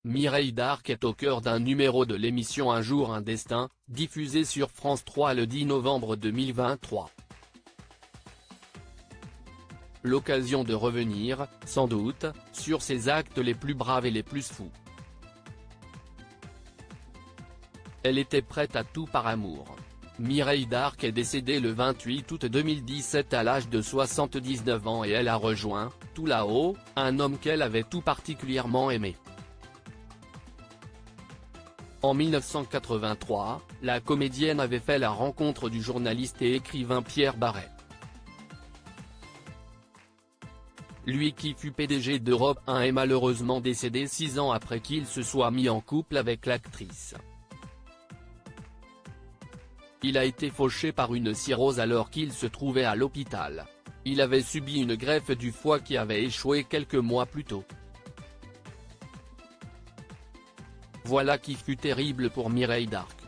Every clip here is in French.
Mireille Darc est au cœur d'un numéro de l'émission Un jour un destin, diffusée sur France 3 le 10 novembre 2023. L'occasion de revenir, sans doute, sur ses actes les plus braves et les plus fous. Elle était prête à tout par amour. Mireille Darc est décédée le 28 août 2017 à l'âge de 79 ans et elle a rejoint, tout là-haut, un homme qu'elle avait tout particulièrement aimé. En 1983, la comédienne avait fait la rencontre du journaliste et écrivain Pierre Baret. Lui qui fut PDG d'Europe 1 est malheureusement décédé 6 ans après qu'il se soit mis en couple avec l'actrice. Il a été fauché par une cirrhose alors qu'il se trouvait à l'hôpital. Il avait subi une greffe du foie qui avait échoué quelques mois plus tôt. Voilà qui fut terrible pour Mireille Darc.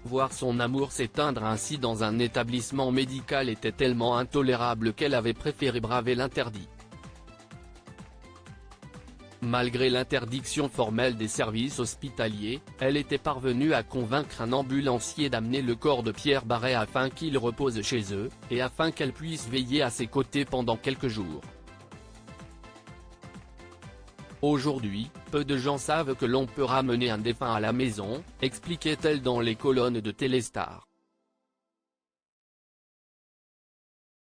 Voir son amour s'éteindre ainsi dans un établissement médical était tellement intolérable qu'elle avait préféré braver l'interdit. Malgré l'interdiction formelle des services hospitaliers, elle était parvenue à convaincre un ambulancier d'amener le corps de Pierre Baret afin qu'il repose chez eux, et afin qu'elle puisse veiller à ses côtés pendant quelques jours. Aujourd'hui, peu de gens savent que l'on peut ramener un défunt à la maison, expliquait-elle dans les colonnes de Téléstar.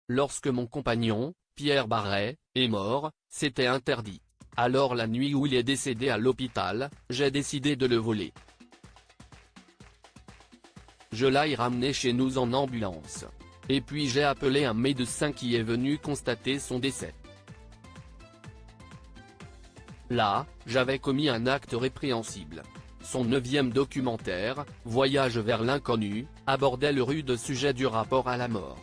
Lorsque mon compagnon, Pierre Baret, est mort, c'était interdit. Alors la nuit où il est décédé à l'hôpital, j'ai décidé de le voler. Je l'ai ramené chez nous en ambulance. Et puis j'ai appelé un médecin qui est venu constater son décès. Là, j'avais commis un acte répréhensible. Son 9e documentaire, Voyage vers l'inconnu, abordait le rude sujet du rapport à la mort.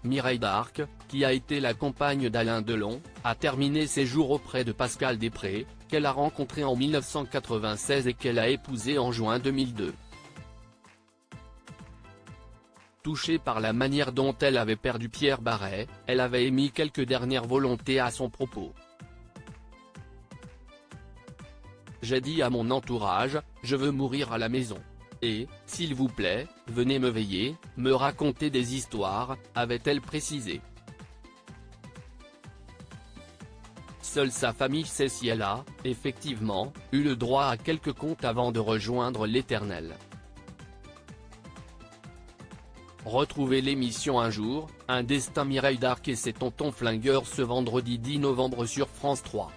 Mireille Darc, qui a été la compagne d'Alain Delon, a terminé ses jours auprès de Pascal Després, qu'elle a rencontré en 1996 et qu'elle a épousé en juin 2002. Touchée par la manière dont elle avait perdu Pierre Baret, elle avait émis quelques dernières volontés à son propos. J'ai dit à mon entourage, je veux mourir à la maison. Et, s'il vous plaît, venez me veiller, me raconter des histoires, avait-elle précisé. Seule sa famille sait si elle a, effectivement, eu le droit à quelques contes avant de rejoindre l'Éternel. Retrouvez l'émission Un jour, un destin Mireille Darc et ses tontons flingueurs ce vendredi 10 novembre sur France 3.